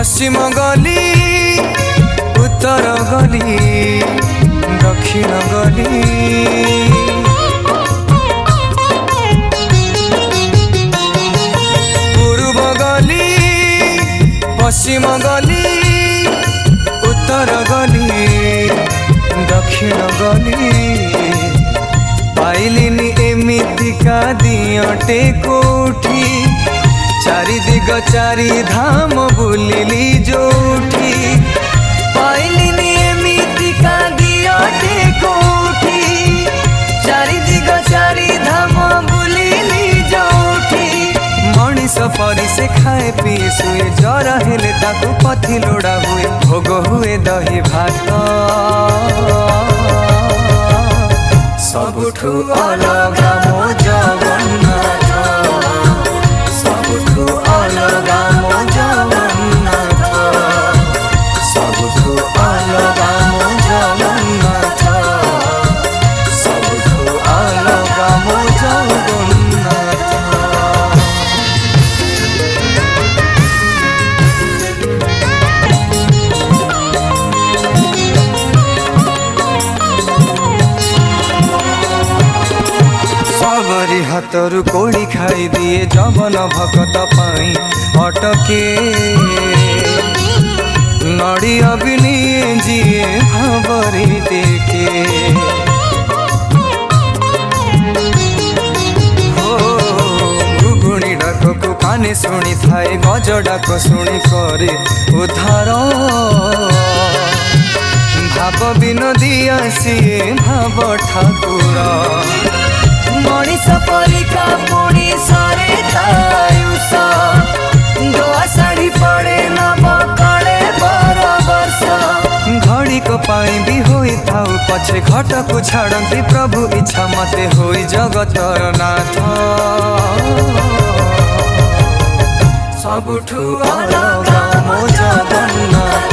पश्चिम गली उत्तर गली दक्षिण गली पूर्व गली पश्चिम गली उत्तर गली दक्षिण गली पाइलिनी एमितिका दियटे कोठी चारि दिग चारि धाम बुलिली जोठी पाइलिनी एमितिका दियटे कोठी चारि दिग चारि धाम बुलिली जोठी मनीष परी से खाए पी सुए जर हेले ताकू पथि लोड़ा हुए भोग हुए दही भात सबुठु अलगा मो जगन्नाथ सबुठु अलगा मो जगन्नाथ सबुठु अलगा मो जगन्नाथ सबुठु अलगा मो जगन्नाथ। सबरी हाथरू कोड़ी खाई दिए जवन भगत पाई अटके नड़ी अग्नि जिए भावरी टेके हो गुगुणी डाक को काने शुणी थाए गज डाक शुणी करे उद्धार भाव विनोदी आसिए भाव ठाकुर मनीष परिका मनीष रे आयुष दोआ साड़ी पड़े न बकड़े बर वर्ष घड़ी को पाई भी होई थाउ पछे घट को छाड़ती प्रभु इच्छा मते होई जगतर नाथ सबुठु अलगा मो जगन्नाथ।